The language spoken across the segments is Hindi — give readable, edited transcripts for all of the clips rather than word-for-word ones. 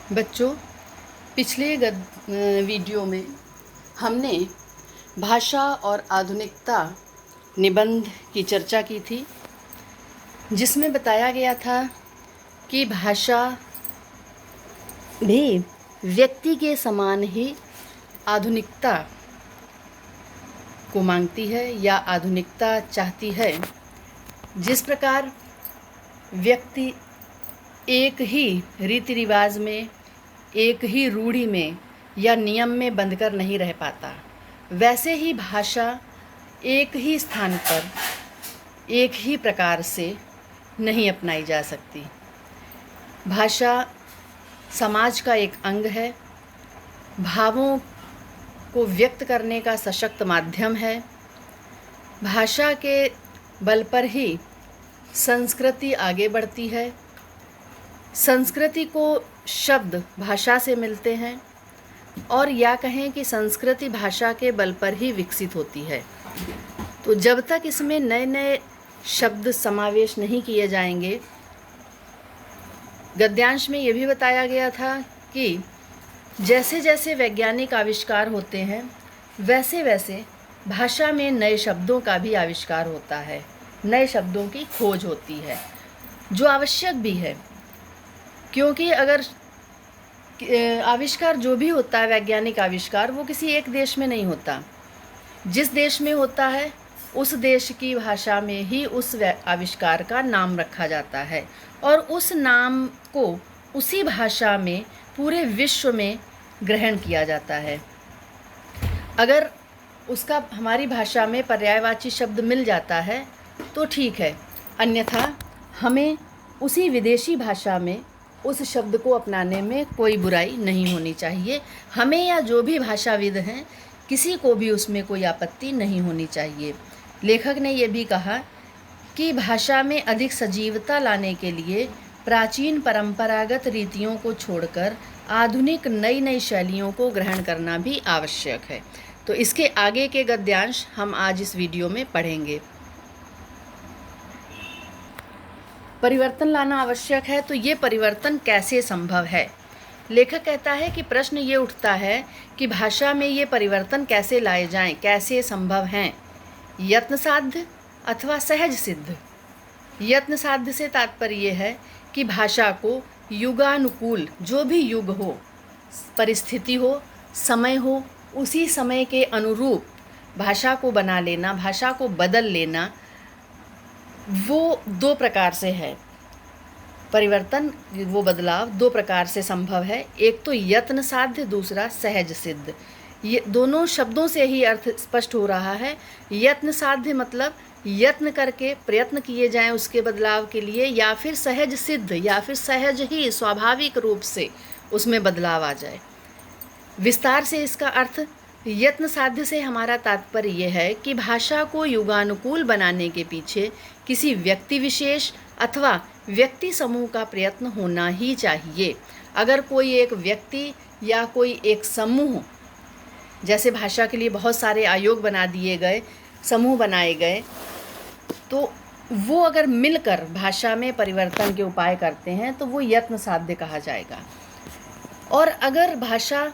बच्चों, पिछले वीडियो में हमने भाषा और आधुनिकता निबंध की चर्चा की थी, जिसमें बताया गया था कि भाषा भी व्यक्ति के समान ही आधुनिकता को मांगती है या आधुनिकता चाहती है। जिस प्रकार व्यक्ति एक ही रीति रिवाज में, एक ही रूढ़ी में या नियम में बंधकर नहीं रह पाता, वैसे ही भाषा एक ही स्थान पर एक ही प्रकार से नहीं अपनाई जा सकती। भाषा समाज का एक अंग है, भावों को व्यक्त करने का सशक्त माध्यम है। भाषा के बल पर ही संस्कृति आगे बढ़ती है। संस्कृति को शब्द भाषा से मिलते हैं, और या कहें कि संस्कृति भाषा के बल पर ही विकसित होती है। तो जब तक इसमें नए नए शब्द समावेश नहीं किए जाएंगे, गद्यांश में ये भी बताया गया था कि जैसे जैसे वैज्ञानिक आविष्कार होते हैं, वैसे वैसे भाषा में नए शब्दों का भी आविष्कार होता है, नए शब्दों की खोज होती है, जो आवश्यक भी है। क्योंकि अगर आविष्कार जो भी होता है, वैज्ञानिक आविष्कार, वो किसी एक देश में नहीं होता। जिस देश में होता है उस देश की भाषा में ही उस आविष्कार का नाम रखा जाता है, और उस नाम को उसी भाषा में पूरे विश्व में ग्रहण किया जाता है। अगर उसका हमारी भाषा में पर्यायवाची शब्द मिल जाता है तो ठीक है, अन्यथा हमें उसी विदेशी भाषा में उस शब्द को अपनाने में कोई बुराई नहीं होनी चाहिए। हमें या जो भी भाषाविद हैं, किसी को भी उसमें कोई आपत्ति नहीं होनी चाहिए। लेखक ने यह भी कहा कि भाषा में अधिक सजीवता लाने के लिए प्राचीन परंपरागत रीतियों को छोड़कर आधुनिक नई नई शैलियों को ग्रहण करना भी आवश्यक है। तो इसके आगे के गद्यांश हम आज इस वीडियो में पढ़ेंगे। परिवर्तन लाना आवश्यक है, तो ये परिवर्तन कैसे संभव है? लेखक कहता है कि प्रश्न ये उठता है कि भाषा में ये परिवर्तन कैसे लाए जाएं, कैसे संभव हैं? यत्न साध्य अथवा सहज सिद्ध। यत्न साध्य से तात्पर्य है कि भाषा को युगानुकूल, जो भी युग हो, परिस्थिति हो, समय हो, उसी समय के अनुरूप भाषा को बना लेना, भाषा को बदल लेना, वो दो प्रकार से है। परिवर्तन, वो बदलाव दो प्रकार से संभव है। एक तो यत्न साध्य, दूसरा सहज सिद्ध। ये दोनों शब्दों से ही अर्थ स्पष्ट हो रहा है। यत्न साध्य मतलब यत्न करके प्रयत्न किए जाएं उसके बदलाव के लिए, या फिर सहज सिद्ध, या फिर सहज ही स्वाभाविक रूप से उसमें बदलाव आ जाए। विस्तार से इसका अर्थ, यत्न साध्य से हमारा तात्पर्य यह है कि भाषा को युगानुकूल बनाने के पीछे किसी व्यक्ति विशेष अथवा व्यक्ति समूह का प्रयत्न होना ही चाहिए। अगर कोई एक व्यक्ति या कोई एक समूह, जैसे भाषा के लिए बहुत सारे आयोग बना दिए गए, समूह बनाए गए, तो वो अगर मिलकर भाषा में परिवर्तन के उपाय करते हैं तो वो यत्न साध्य कहा जाएगा। और अगर भाषा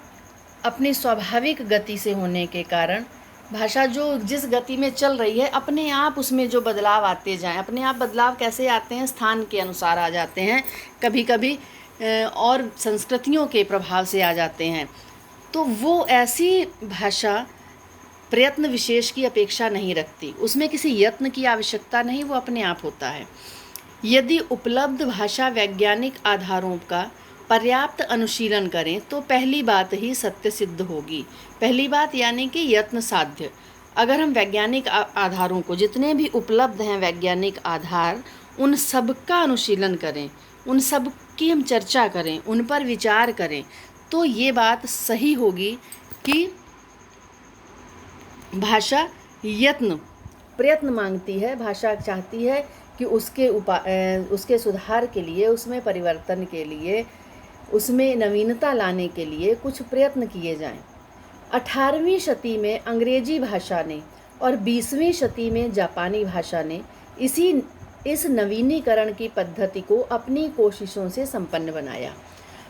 अपनी स्वाभाविक गति से होने के कारण, भाषा जो जिस गति में चल रही है, अपने आप उसमें जो बदलाव आते जाएं, अपने आप बदलाव कैसे आते हैं? स्थान के अनुसार आ जाते हैं, कभी कभी और संस्कृतियों के प्रभाव से आ जाते हैं। तो वो ऐसी भाषा प्रयत्न विशेष की अपेक्षा नहीं रखती, उसमें किसी यत्न की आवश्यकता नहीं, वो अपने आप होता है। यदि उपलब्ध भाषा वैज्ञानिक आधारों का पर्याप्त अनुशीलन करें तो पहली बात ही सत्य सिद्ध होगी। पहली बात यानी कि यत्न साध्य। अगर हम वैज्ञानिक आधारों को, जितने भी उपलब्ध हैं वैज्ञानिक आधार, उन सब का अनुशीलन करें, उन सब की हम चर्चा करें, उन पर विचार करें, तो ये बात सही होगी कि भाषा यत्न, प्रयत्न मांगती है। भाषा चाहती है कि उसके सुधार के लिए, उसमें परिवर्तन के लिए, उसमें नवीनता लाने के लिए कुछ प्रयत्न किए जाएं। 18वीं शती में अंग्रेजी भाषा ने और 20वीं शती में जापानी भाषा ने इस नवीनीकरण की पद्धति को अपनी कोशिशों से संपन्न बनाया।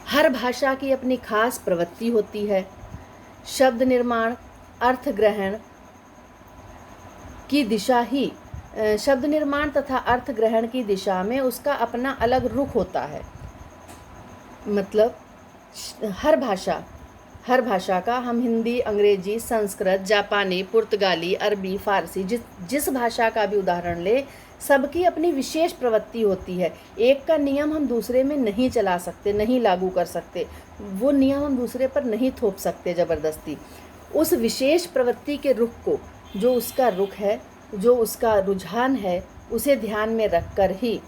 हर भाषा की अपनी खास प्रवृत्ति होती है। शब्द निर्माण, अर्थ ग्रहण की दिशा ही शब्द निर्माण तथा अर्थ ग्रहण की दिशा में उसका अपना अलग रुख होता है। मतलब हर भाषा का, हम हिंदी, अंग्रेजी, संस्कृत, जापानी, पुर्तगाली, अरबी, फारसी, जिस भाषा का भी उदाहरण ले, सबकी अपनी विशेष प्रवृत्ति होती है। एक का नियम हम दूसरे में नहीं चला सकते, नहीं लागू कर सकते, वो नियम हम दूसरे पर नहीं थोप सकते ज़बरदस्ती। उस विशेष प्रवृत्ति के रुख को, जो उसका रुख है, जो उसका रुझान है, उसे ध्यान में रखकर ही,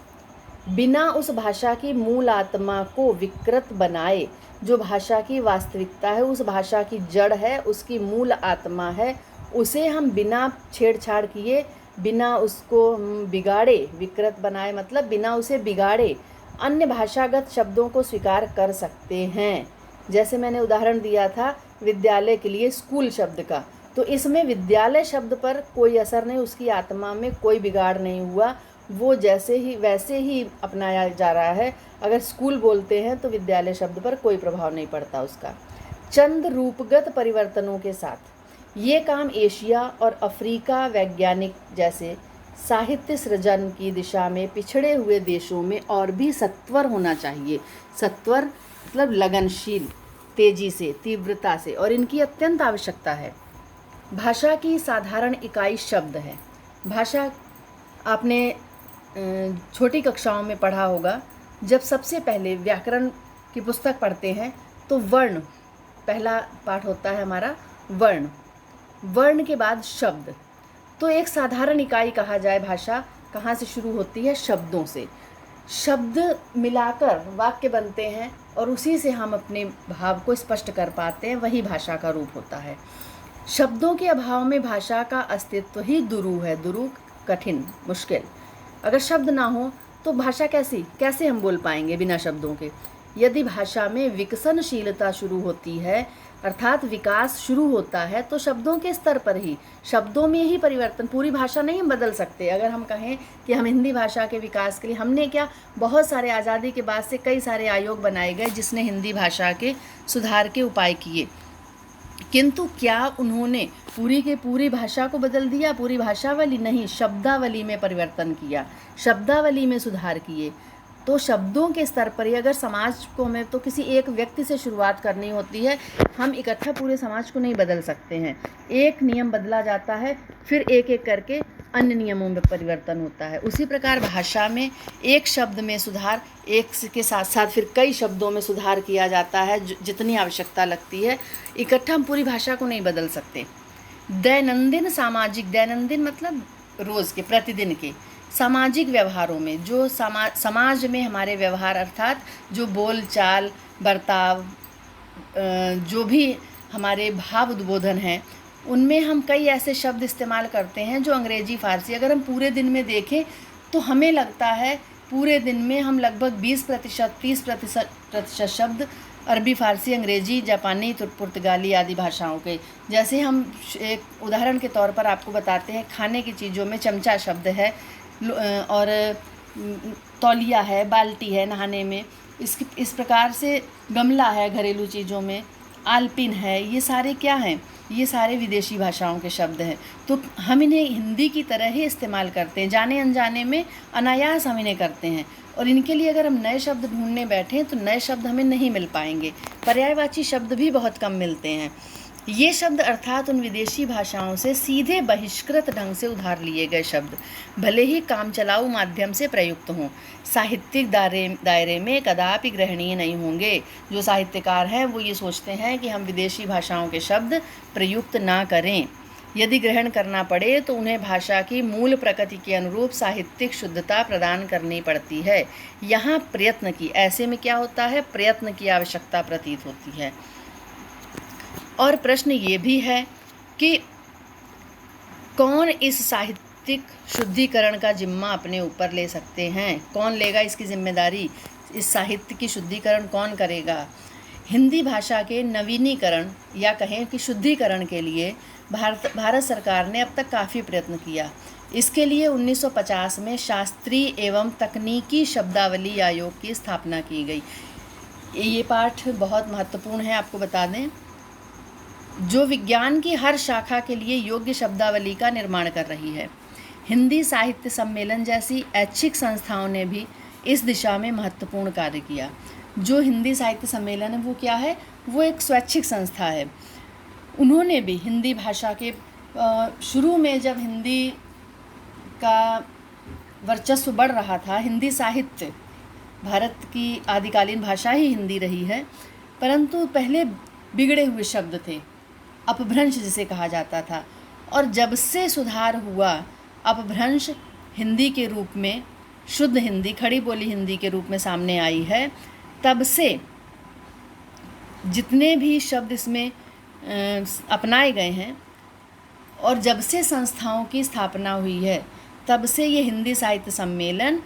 बिना उस भाषा की मूल आत्मा को विकृत बनाए, जो भाषा की वास्तविकता है, उस भाषा की जड़ है, उसकी मूल आत्मा है, उसे हम बिना छेड़छाड़ किए, बिना उसको बिगाड़े, विकृत बनाए मतलब बिना उसे बिगाड़े, अन्य भाषागत शब्दों को स्वीकार कर सकते हैं। जैसे मैंने उदाहरण दिया था विद्यालय के लिए स्कूल शब्द का, तो इसमें विद्यालय शब्द पर कोई असर नहीं, उसकी आत्मा में कोई बिगाड़ नहीं हुआ, वो जैसे ही वैसे ही अपनाया जा रहा है। अगर स्कूल बोलते हैं तो विद्यालय शब्द पर कोई प्रभाव नहीं पड़ता उसका। चंद रूपगत परिवर्तनों के साथ ये काम एशिया और अफ्रीका वैज्ञानिक जैसे साहित्य सृजन की दिशा में पिछड़े हुए देशों में और भी सत्वर होना चाहिए। सत्वर मतलब लगनशील, तेजी से, तीव्रता से, और इनकी अत्यंत आवश्यकता है। भाषा की साधारण इकाई शब्द है। भाषा आपने छोटी कक्षाओं में पढ़ा होगा। जब सबसे पहले व्याकरण की पुस्तक पढ़ते हैं तो वर्ण, पहला पाठ होता है हमारा वर्ण, वर्ण के बाद शब्द। तो एक साधारण इकाई कहा जाए भाषा कहाँ से शुरू होती है? शब्दों से। शब्द मिलाकर वाक्य बनते हैं और उसी से हम अपने भाव को स्पष्ट कर पाते हैं, वही भाषा का रूप होता है। शब्दों के अभाव में भाषा का अस्तित्व ही दुरूह है। दुरूह कठिन, मुश्किल। अगर शब्द ना हो तो भाषा कैसे हम बोल पाएंगे बिना शब्दों के? यदि भाषा में विकसनशीलता शुरू होती है, अर्थात विकास शुरू होता है, तो शब्दों के स्तर पर ही, शब्दों में ही परिवर्तन, पूरी भाषा नहीं हम बदल सकते। अगर हम कहें कि हम हिंदी भाषा के विकास के लिए, हमने क्या, बहुत सारे आज़ादी के बाद से कई सारे आयोग बनाए गए जिसने हिंदी भाषा के सुधार के उपाय किए, किंतु क्या उन्होंने पूरी के पूरी भाषा को बदल दिया? पूरी भाषावली नहीं, शब्दावली में परिवर्तन किया, शब्दावली में सुधार किए। तो शब्दों के स्तर पर ही, अगर समाज को हमें तो किसी एक व्यक्ति से शुरुआत करनी होती है, हम इकट्ठा पूरे समाज को नहीं बदल सकते हैं। एक नियम बदला जाता है, फिर एक एक करके अन्य नियमों में परिवर्तन होता है। उसी प्रकार भाषा में एक शब्द में सुधार, एक के साथ साथ फिर कई शब्दों में सुधार किया जाता है, जितनी आवश्यकता लगती है। इकट्ठा हम पूरी भाषा को नहीं बदल सकते। दैनंदिन सामाजिक, दैनंदिन मतलब रोज़ के, प्रतिदिन के सामाजिक व्यवहारों में, जो समाज में हमारे व्यवहार, अर्थात जो बोल चाल, बर्ताव, जो भी हमारे भाव उद्बोधन हैं, उनमें हम कई ऐसे शब्द इस्तेमाल करते हैं जो अंग्रेजी, फारसी, अगर हम पूरे दिन में देखें तो हमें लगता है पूरे दिन में हम लगभग 20%, 30% शब्द अरबी, फारसी, अंग्रेजी, जापानी, पुर्तगाली आदि भाषाओं के। जैसे हम एक उदाहरण के तौर पर आपको बताते हैं, खाने की चीज़ों में चमचा शब्द है, और तौलिया है, बाल्टी है नहाने में, इस प्रकार से गमला है घरेलू चीज़ों में, आलपिन है, ये सारे क्या हैं? ये सारे विदेशी भाषाओं के शब्द हैं। तो हम इन्हें हिंदी की तरह ही इस्तेमाल करते हैं, जाने अनजाने में, अनायास हम इन्हें करते हैं। और इनके लिए अगर हम नए शब्द ढूंढने बैठें तो नए शब्द हमें नहीं मिल पाएंगे, पर्यायवाची शब्द भी बहुत कम मिलते हैं। ये शब्द अर्थात उन विदेशी भाषाओं से सीधे बहिष्कृत ढंग से उधार लिए गए शब्द, भले ही कामचलाऊ माध्यम से प्रयुक्त हों, साहित्यिक दायरे में कदापि ग्रहणीय नहीं होंगे। जो साहित्यकार हैं वो ये सोचते हैं कि हम विदेशी भाषाओं के शब्द प्रयुक्त ना करें। यदि ग्रहण करना पड़े तो उन्हें भाषा की मूल प्रकृति के अनुरूप साहित्यिक शुद्धता प्रदान करनी पड़ती है। यहाँ प्रयत्न की, ऐसे में क्या होता है, प्रयत्न की आवश्यकता प्रतीत होती है। और प्रश्न ये भी है कि कौन इस साहित्यिक शुद्धिकरण का जिम्मा अपने ऊपर ले सकते हैं? कौन लेगा इसकी जिम्मेदारी? इस साहित्य की शुद्धिकरण कौन करेगा? हिंदी भाषा के नवीनीकरण या कहें कि शुद्धिकरण के लिए भारत सरकार ने अब तक काफ़ी प्रयत्न किया। इसके लिए 1950 में शास्त्रीय एवं तकनीकी शब्दावली आयोग की स्थापना की गई। ये पाठ बहुत महत्वपूर्ण है, आपको बता दें। जो विज्ञान की हर शाखा के लिए योग्य शब्दावली का निर्माण कर रही है। हिंदी साहित्य सम्मेलन जैसी ऐच्छिक संस्थाओं ने भी इस दिशा में महत्वपूर्ण कार्य किया। जो हिंदी साहित्य सम्मेलन है वो क्या है? वो एक स्वैच्छिक संस्था है। उन्होंने भी हिंदी भाषा के शुरू में जब हिंदी का वर्चस्व बढ़ रहा था, हिंदी साहित्य, भारत की आदिकालीन भाषा ही हिंदी रही है, परंतु पहले बिगड़े हुए शब्द थे, अपभ्रंश जिसे कहा जाता था। और जब से सुधार हुआ, अपभ्रंश हिंदी के रूप में, शुद्ध हिंदी, खड़ी बोली हिंदी के रूप में सामने आई है, तब से जितने भी शब्द इसमें अपनाए गए हैं और जब से संस्थाओं की स्थापना हुई है, तब से ये हिंदी साहित्य सम्मेलन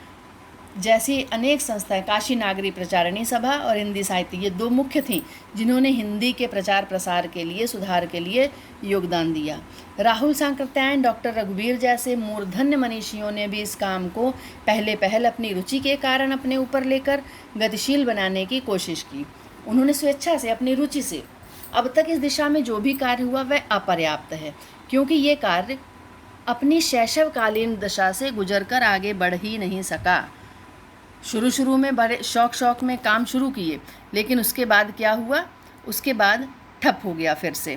जैसी अनेक संस्थाएं, काशी नागरी प्रचारणी सभा और हिंदी साहित्य, ये दो मुख्य थीं जिन्होंने हिंदी के प्रचार प्रसार के लिए, सुधार के लिए योगदान दिया। राहुल सांकृत्यायन, डॉक्टर रघुवीर जैसे मूर्धन्य मनीषियों ने भी इस काम को पहल अपनी रुचि के कारण अपने ऊपर लेकर गतिशील बनाने की कोशिश की। उन्होंने स्वेच्छा से, अपनी रुचि से। अब तक इस दिशा में जो भी कार्य हुआ वह अपर्याप्त है, क्योंकि ये कार्य अपनी शैशवकालीन दशा से गुजरकर आगे बढ़ ही नहीं सका। शुरू में बड़े शौक में काम शुरू किए, लेकिन उसके बाद क्या हुआ? उसके बाद ठप हो गया फिर से,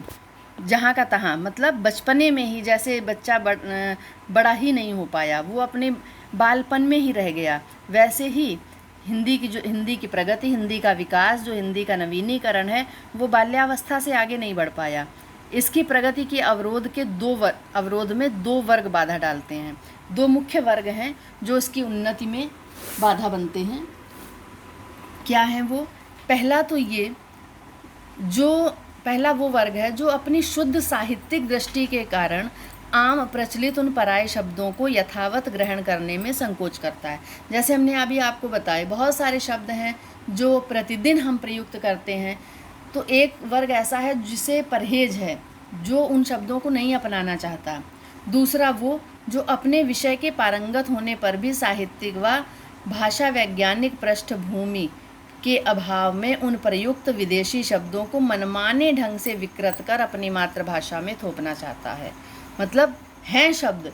जहाँ का तहाँ। मतलब बचपने में ही जैसे बच्चा बड़ा ही नहीं हो पाया, वो अपने बालपन में ही रह गया, वैसे ही हिंदी की प्रगति, हिंदी का विकास, जो हिंदी का नवीनीकरण है, वो बाल्यावस्था से आगे नहीं बढ़ पाया। इसकी प्रगति की अवरोध में दो वर्ग बाधा डालते हैं। दो मुख्य वर्ग हैं जो इसकी उन्नति में बाधा बनते हैं। क्या है वो? पहला वो वर्ग है जो अपनी शुद्ध साहित्यिक दृष्टि के कारण आम प्रचलित उन पराये शब्दों को यथावत ग्रहण करने में संकोच करता है। जैसे हमने अभी आपको बताए, बहुत सारे शब्द हैं जो प्रतिदिन हम प्रयुक्त करते हैं, तो एक वर्ग ऐसा है जिसे परहेज है, जो उन शब्दों को नहीं अपनाना चाहता। दूसरा वो जो अपने विषय के पारंगत होने पर भी साहित्यिक व भाषा वैज्ञानिक पृष्ठभूमि के अभाव में उन प्रयुक्त विदेशी शब्दों को मनमाने ढंग से विकृत कर अपनी मातृभाषा में थोपना चाहता है। मतलब हैं शब्द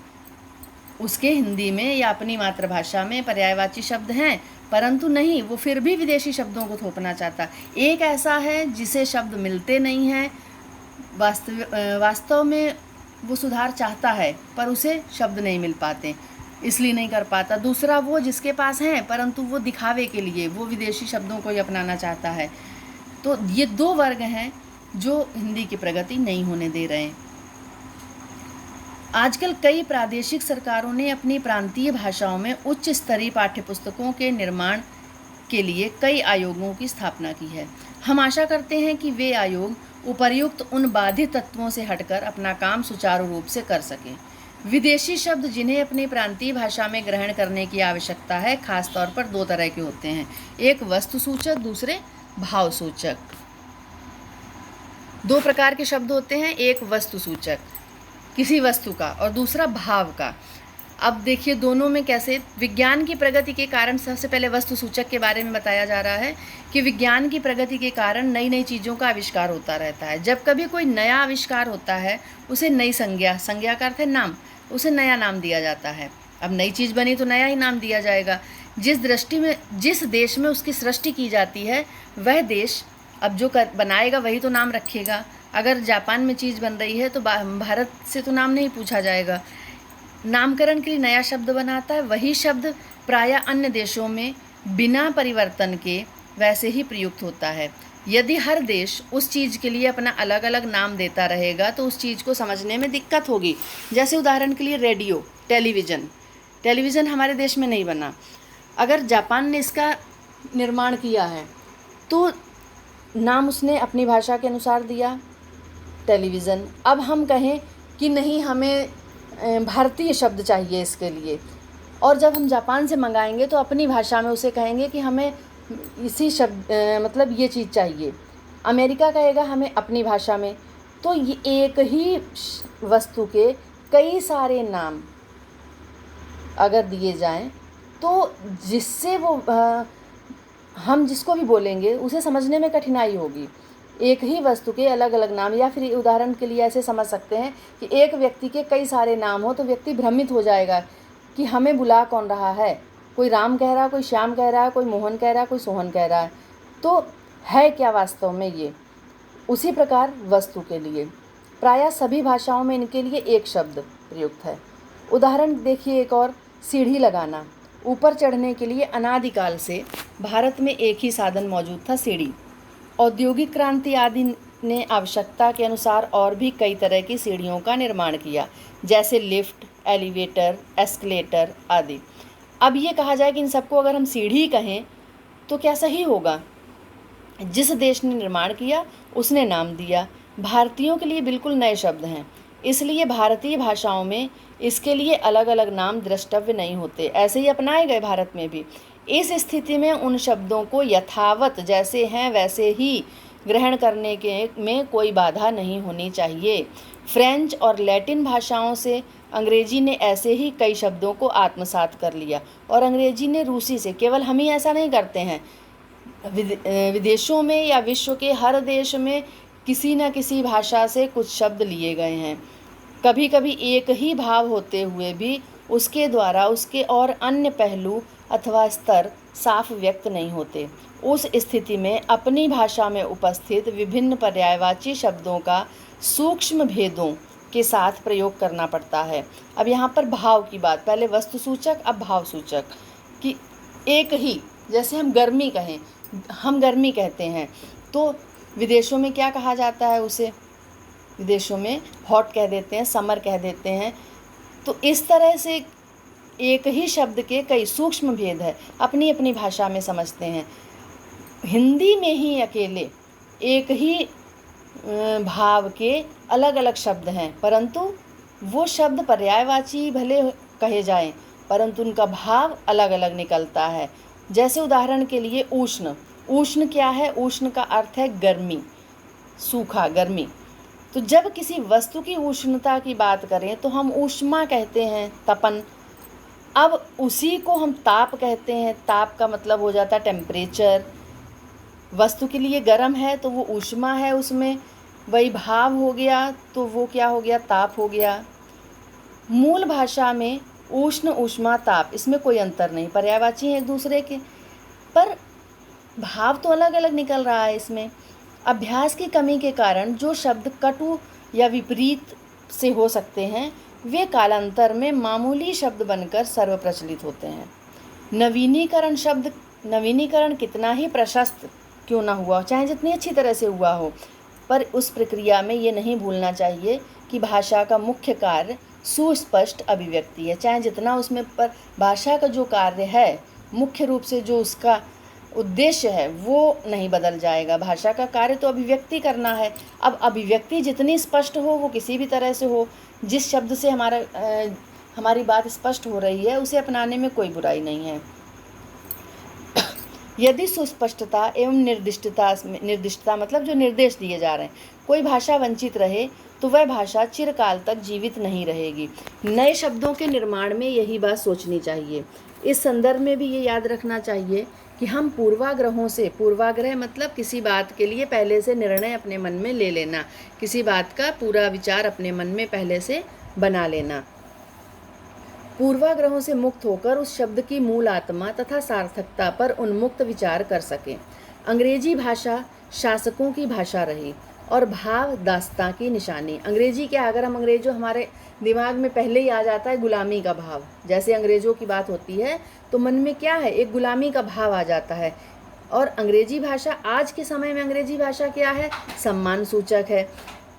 उसके हिंदी में या अपनी मातृभाषा में पर्यायवाची शब्द हैं, परंतु नहीं, वो फिर भी विदेशी शब्दों को थोपना चाहता। एक ऐसा है जिसे शब्द मिलते नहीं हैं, वास्तव में वो सुधार चाहता है पर उसे शब्द नहीं मिल पाते, इसलिए नहीं कर पाता। दूसरा वो जिसके पास हैं परंतु वो दिखावे के लिए वो विदेशी शब्दों को ही अपनाना चाहता है। तो ये दो वर्ग हैं जो हिंदी की प्रगति नहीं होने दे रहे हैं। आजकल कई प्रादेशिक सरकारों ने अपनी प्रांतीय भाषाओं में उच्च स्तरीय पाठ्यपुस्तकों के निर्माण के लिए कई आयोगों की स्थापना की है। हम आशा करते हैं कि वे आयोग उपर्युक्त उन बाधित तत्वों से हटकर अपना काम सुचारू रूप से कर सकें। विदेशी शब्द जिन्हें अपनी प्रांतीय भाषा में ग्रहण करने की आवश्यकता है, खासतौर पर दो तरह के होते हैं, एक वस्तुसूचक, दूसरे भावसूचक। दो प्रकार के शब्द होते हैं, एक वस्तुसूचक किसी वस्तु का और दूसरा भाव का। अब देखिए दोनों में कैसे विज्ञान की प्रगति के कारण, सबसे पहले वस्तुसूचक के बारे में बताया जा रहा है कि विज्ञान की प्रगति के कारण नई नई चीज़ों का आविष्कार होता रहता है। जब कभी कोई नया आविष्कार होता है उसे नई संज्ञा का अर्थ है नाम, उसे नया नाम दिया जाता है। अब नई चीज़ बनी तो नया ही नाम दिया जाएगा। जिस देश में उसकी सृष्टि की जाती है वह देश अब जो बनाएगा वही तो नाम रखेगा। अगर जापान में चीज़ बन रही है तो भारत से तो नाम नहीं पूछा जाएगा। नामकरण के लिए नया शब्द बनाता है, वही शब्द प्रायः अन्य देशों में बिना परिवर्तन के वैसे ही प्रयुक्त होता है। यदि हर देश उस चीज़ के लिए अपना अलग अलग नाम देता रहेगा तो उस चीज़ को समझने में दिक्कत होगी। जैसे उदाहरण के लिए रेडियो, टेलीविज़न हमारे देश में नहीं बना। अगर जापान ने इसका निर्माण किया है तो नाम उसने अपनी भाषा के अनुसार दिया, टेलीविज़न। अब हम कहें कि नहीं, हमें भारतीय शब्द चाहिए इसके लिए, और जब हम जापान से मंगाएंगे तो अपनी भाषा में उसे कहेंगे कि हमें इसी शब्द मतलब ये चीज़ चाहिए। अमेरिका कहेगा हमें अपनी भाषा में। तो ये एक ही वस्तु के कई सारे नाम अगर दिए जाएं तो जिससे वो हम जिसको भी बोलेंगे उसे समझने में कठिनाई होगी। एक ही वस्तु के अलग अलग नाम, या फिर उदाहरण के लिए ऐसे समझ सकते हैं कि एक व्यक्ति के कई सारे नाम हो तो व्यक्ति भ्रमित हो जाएगा कि हमें बुला कौन रहा है। कोई राम कह रहा है, कोई श्याम कह रहा है, कोई मोहन कह रहा है, कोई सोहन कह रहा है, तो है क्या वास्तव में ये। उसी प्रकार वस्तु के लिए प्रायः सभी भाषाओं में इनके लिए एक शब्द प्रयुक्त है। उदाहरण देखिए एक और, सीढ़ी लगाना। ऊपर चढ़ने के लिए अनादिकाल से भारत में एक ही साधन मौजूद था, सीढ़ी। औद्योगिक क्रांति आदि ने आवश्यकता के अनुसार और भी कई तरह की सीढ़ियों का निर्माण किया, जैसे लिफ्ट, एलिवेटर, एस्केलेटर आदि। अब ये कहा जाए कि इन सबको अगर हम सीढ़ी कहें तो क्या सही होगा? जिस देश ने निर्माण किया उसने नाम दिया। भारतीयों के लिए बिल्कुल नए शब्द हैं, इसलिए भारतीय भाषाओं में इसके लिए अलग अलग नाम द्रष्टव्य नहीं होते, ऐसे ही अपनाए गए भारत में भी। इस स्थिति में उन शब्दों को यथावत जैसे हैं वैसे ही ग्रहण करने के में कोई बाधा नहीं होनी चाहिए। फ्रेंच और लैटिन भाषाओं से अंग्रेजी ने ऐसे ही कई शब्दों को आत्मसात कर लिया, और अंग्रेजी ने रूसी से। केवल हम ही ऐसा नहीं करते हैं, विदेशों में या विश्व के हर देश में किसी न किसी भाषा से कुछ शब्द लिए गए हैं। कभी कभी एक ही भाव होते हुए भी उसके द्वारा उसके और अन्य पहलू अथवा स्तर साफ व्यक्त नहीं होते। उस स्थिति में अपनी भाषा में उपस्थित विभिन्न पर्यायवाची शब्दों का सूक्ष्म भेदों के साथ प्रयोग करना पड़ता है। अब यहाँ पर भाव की बात, पहले वस्तुसूचक अब भाव सूचक, कि एक ही, जैसे हम गर्मी कहें, हम गर्मी कहते हैं, तो विदेशों में क्या कहा जाता है उसे? विदेशों में हॉट कह देते हैं, समर कह देते हैं। तो इस तरह से एक ही शब्द के कई सूक्ष्म भेद है, अपनी अपनी भाषा में समझते हैं। हिंदी में ही अकेले एक ही भाव के अलग अलग शब्द हैं, परंतु वो शब्द पर्यायवाची भले कहे जाएं, परंतु उनका भाव अलग अलग निकलता है। जैसे उदाहरण के लिए उष्ण। उष्ण क्या है? उष्ण का अर्थ है गर्मी, सूखा, गर्मी। तो जब किसी वस्तु की उष्णता की बात करें तो हम ऊष्मा कहते हैं, तपन। अब उसी को हम ताप कहते हैं, ताप का मतलब हो जाता है टेम्परेचर। वस्तु के लिए गर्म है तो वो ऊष्मा है, उसमें वही भाव हो गया, तो वो क्या हो गया? ताप हो गया। मूल भाषा में उष्ण, ऊष्मा, ताप, इसमें कोई अंतर नहीं, पर्यायवाची हैं एक दूसरे के, पर भाव तो अलग अलग निकल रहा है इसमें। अभ्यास की कमी के कारण जो शब्द कटु या विपरीत से हो सकते हैं, वे कालांतर में मामूली शब्द बनकर सर्वप्रचलित होते हैं। नवीनीकरण कितना ही प्रशस्त क्यों ना हुआ, चाहे जितनी अच्छी तरह से हुआ हो, पर उस प्रक्रिया में ये नहीं भूलना चाहिए कि भाषा का मुख्य कार्य सुस्पष्ट अभिव्यक्ति है। चाहे जितना उसमें पर भाषा का जो कार्य है, मुख्य रूप से जो उसका उद्देश्य है, वो नहीं बदल जाएगा। भाषा का कार्य तो अभिव्यक्ति करना है। अब अभिव्यक्ति जितनी स्पष्ट हो, वो किसी भी तरह से हो, जिस शब्द से हमारी बात स्पष्ट हो रही है, उसे अपनाने में कोई बुराई नहीं है। यदि सुस्पष्टता एवं निर्दिष्टता मतलब जो निर्देश दिए जा रहे हैं, कोई भाषा वंचित रहे तो वह भाषा चिरकाल तक जीवित नहीं रहेगी। नए शब्दों के निर्माण में यही बात सोचनी चाहिए। इस संदर्भ में भी ये याद रखना चाहिए कि हम पूर्वाग्रह मतलब किसी बात के लिए पहले से निर्णय अपने मन में ले लेना, किसी बात का पूरा विचार अपने मन में पहले से बना लेना। पूर्वाग्रहों से मुक्त होकर उस शब्द की मूल आत्मा तथा सार्थकता पर उन्मुक्त विचार कर सकें। अंग्रेजी भाषा शासकों की भाषा रही और भाव दास्तां की निशानी। अंग्रेजी क्या, अगर हम अंग्रेजों, हमारे दिमाग में पहले ही आ जाता है गुलामी का भाव। जैसे अंग्रेजों की बात होती है तो मन में क्या है? एक गुलामी का भाव आ जाता है। और अंग्रेजी भाषा, आज के समय में अंग्रेजी भाषा क्या है? सम्मान सूचक है।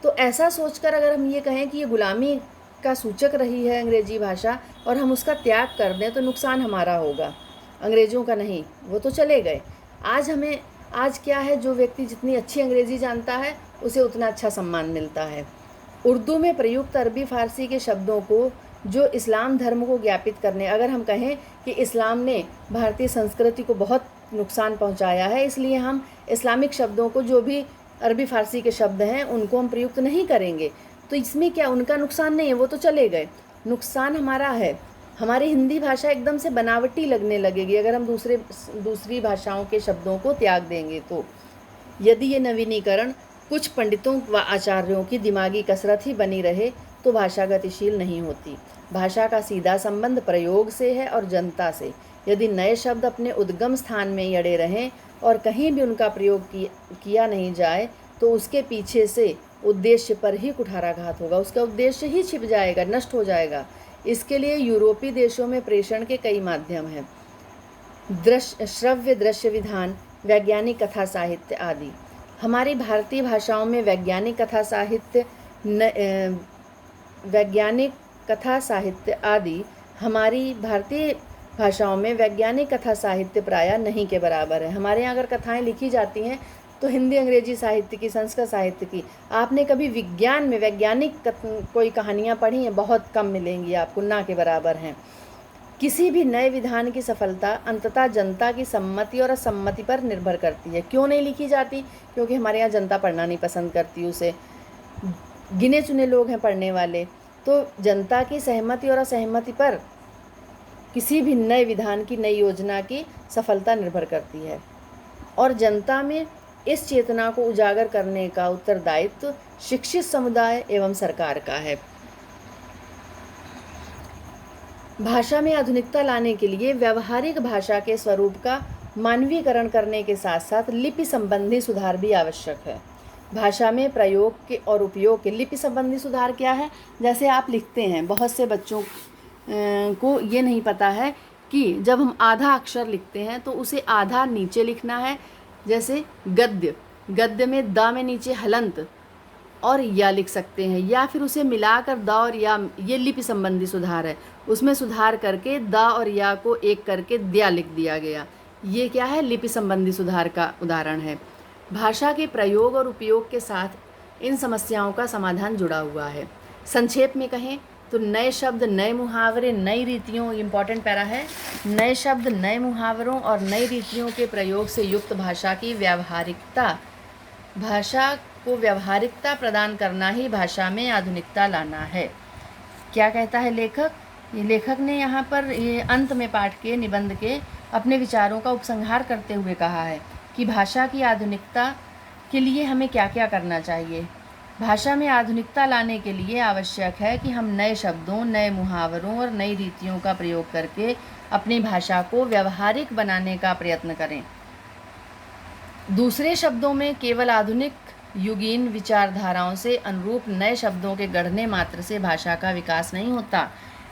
तो ऐसा सोचकर अगर हम ये कहें कि ये गुलामी का सूचक रही है अंग्रेजी भाषा और हम उसका त्याग कर दें तो नुकसान हमारा होगा, अंग्रेज़ों का नहीं, वो तो चले गए। आज क्या है, जो व्यक्ति जितनी अच्छी अंग्रेज़ी जानता है उसे उतना अच्छा सम्मान मिलता है। उर्दू में प्रयुक्त अरबी फ़ारसी के शब्दों को जो इस्लाम धर्म को ज्ञापित करने, अगर हम कहें कि इस्लाम ने भारतीय संस्कृति को बहुत नुकसान पहुंचाया है, इसलिए हम इस्लामिक शब्दों को, जो भी अरबी फ़ारसी के शब्द हैं, उनको हम प्रयुक्त नहीं करेंगे, तो इसमें क्या उनका नुकसान नहीं है, वो तो चले गए, नुकसान हमारा है। हमारी हिंदी भाषा एकदम से बनावटी लगने लगेगी अगर हम दूसरी भाषाओं के शब्दों को त्याग देंगे तो। यदि ये नवीनीकरण कुछ पंडितों व आचार्यों की दिमागी कसरत ही बनी रहे तो भाषा गतिशील नहीं होती। भाषा का सीधा संबंध प्रयोग से है और जनता से। यदि नए शब्द अपने उद्गम स्थान में ही अड़े रहें और कहीं भी उनका प्रयोग किया नहीं जाए तो उसके पीछे से उद्देश्य पर ही कुठाराघात होगा, उसका उद्देश्य ही छिप जाएगा, नष्ट हो जाएगा। इसके लिए यूरोपीय देशों में प्रेषण के कई माध्यम हैं, श्रव्य दृश्य विधान, वैज्ञानिक कथा साहित्य आदि। हमारी भारतीय भाषाओं में वैज्ञानिक कथा साहित्य प्रायः नहीं के बराबर है। हमारे यहाँ अगर कथाएं लिखी जाती हैं तो हिंदी अंग्रेजी साहित्य की, संस्कृत साहित्य की। आपने कभी विज्ञान में वैज्ञानिक कोई कहानियाँ पढ़ी हैं? बहुत कम मिलेंगी आपको, ना के बराबर हैं। किसी भी नए विधान की सफलता अंततः जनता की सम्मति और असम्मति पर निर्भर करती है। क्यों नहीं लिखी जाती? क्योंकि हमारे यहाँ जनता पढ़ना नहीं पसंद करती उसे, गिने चुने लोग हैं पढ़ने वाले। तो जनता की सहमति और असहमति पर किसी भी नए विधान की, नई योजना की सफलता निर्भर करती है और जनता में इस चेतना को उजागर करने का उत्तरदायित्व शिक्षित समुदाय एवं सरकार का है। भाषा में आधुनिकता लाने के लिए व्यावहारिक भाषा के स्वरूप का मानवीकरण करने के साथ साथ लिपि संबंधी सुधार भी आवश्यक है। भाषा में प्रयोग के और उपयोग के लिपि संबंधी सुधार क्या है? जैसे आप लिखते हैं, बहुत से बच्चों को ये नहीं पता है कि जब हम आधा अक्षर लिखते हैं तो उसे आधा नीचे लिखना है। जैसे गद्य में द में नीचे हलंत और या लिख सकते हैं, या फिर उसे मिलाकर द और या, ये लिपि संबंधी सुधार है। उसमें सुधार करके द और या को एक करके द्या लिख दिया गया। ये क्या है? लिपि संबंधी सुधार का उदाहरण है। भाषा के प्रयोग और उपयोग के साथ इन समस्याओं का समाधान जुड़ा हुआ है। संक्षेप में कहें तो नए शब्द, नए मुहावरे, नई रीतियों, इम्पॉर्टेंट पैरा है, नए शब्द, नए मुहावरों और नई रीतियों के प्रयोग से युक्त भाषा को व्यावहारिकता प्रदान करना ही भाषा में आधुनिकता लाना है। क्या कहता है लेखक? ये लेखक ने यहाँ पर ये अंत में पाठ के, निबंध के अपने विचारों का उपसंहार करते हुए कहा है कि भाषा की आधुनिकता के लिए हमें क्या क्या करना चाहिए। भाषा में आधुनिकता लाने के लिए आवश्यक है कि हम नए शब्दों, नए मुहावरों और नई रीतियों का प्रयोग करके अपनी भाषा को व्यावहारिक बनाने का प्रयत्न करें। दूसरे शब्दों में केवल आधुनिक युगीन विचारधाराओं से अनुरूप नए शब्दों के गढ़ने मात्र से भाषा का विकास नहीं होता।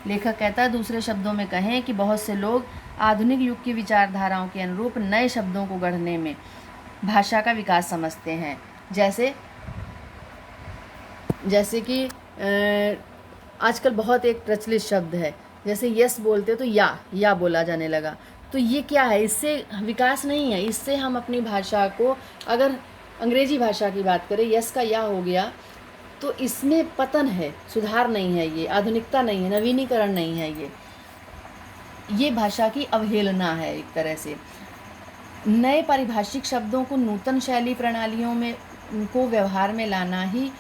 लेखक कहता है, दूसरे शब्दों में कहें कि बहुत से लोग आधुनिक युग की विचारधाराओं के अनुरूप नए शब्दों को गढ़ने में भाषा का विकास समझते हैं। जैसे कि आजकल बहुत एक प्रचलित शब्द है, जैसे यस बोलते तो या बोला जाने लगा। तो ये क्या है? इससे विकास नहीं है। इससे हम अपनी भाषा को, अगर अंग्रेजी भाषा की बात करें, यस का या हो गया तो इसमें पतन है, सुधार नहीं है, ये आधुनिकता नहीं है, नवीनीकरण नहीं है। ये भाषा की अवहेलना है एक तरह से। नए पारिभाषिक शब्दों को नूतन शैली प्रणालियों में उनको व्यवहार में लाना ही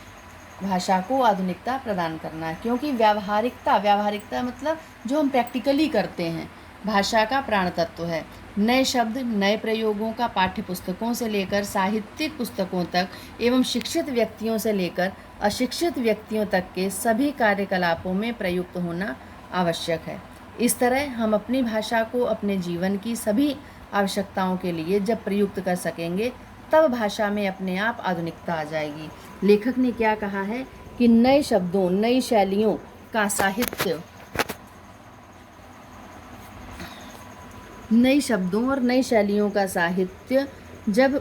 भाषा को आधुनिकता प्रदान करना है। क्योंकि व्यावहारिकता मतलब जो हम प्रैक्टिकली करते हैं, भाषा का प्राण तत्व है। नए शब्द, नए प्रयोगों का पाठ्य पुस्तकों से लेकर साहित्यिक पुस्तकों तक एवं शिक्षित व्यक्तियों से लेकर अशिक्षित व्यक्तियों तक के सभी कार्यकलापों में प्रयुक्त होना आवश्यक है। इस तरह हम अपनी भाषा को अपने जीवन की सभी आवश्यकताओं के लिए जब प्रयुक्त कर सकेंगे तब भाषा में अपने आप आधुनिकता आ जाएगी। लेखक ने क्या कहा है कि नए शब्दों, नई शैलियों का साहित्य, नई शब्दों और नई शैलियों का साहित्य जब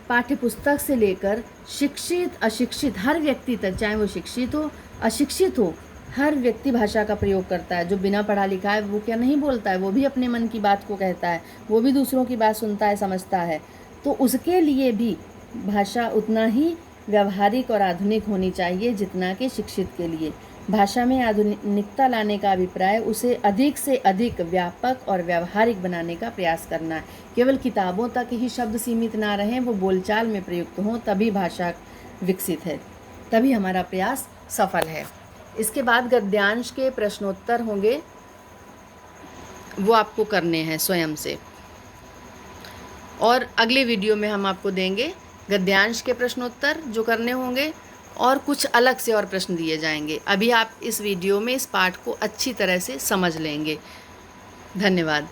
पाठ्यपुस्तक से लेकर शिक्षित अशिक्षित हर व्यक्ति तक, चाहे वो शिक्षित हो अशिक्षित हो, हर व्यक्ति भाषा का प्रयोग करता है। जो बिना पढ़ा लिखा है वो क्या नहीं बोलता है, वो भी अपने मन की बात को कहता है, वो भी दूसरों की बात सुनता है, समझता है। तो उसके लिए भी भाषा उतना ही व्यावहारिक और आधुनिक होनी चाहिए जितना कि शिक्षित के लिए। भाषा में आधुनिकता लाने का अभिप्राय उसे अधिक से अधिक व्यापक और व्यावहारिक बनाने का प्रयास करना है। केवल किताबों तक ही शब्द सीमित ना रहें, वो बोलचाल में प्रयुक्त हों, तभी भाषा विकसित है, तभी हमारा प्रयास सफल है। इसके बाद गद्यांश के प्रश्नोत्तर होंगे। वो आपको करने हैं स्वयं से। और अगले वीडियो में हम आपको देंगे गद्यांश के प्रश्नोत्तर जो करने होंगे, और कुछ अलग से और प्रश्न दिए जाएंगे। अभी आप इस वीडियो में इस पाठ को अच्छी तरह से समझ लेंगे। धन्यवाद।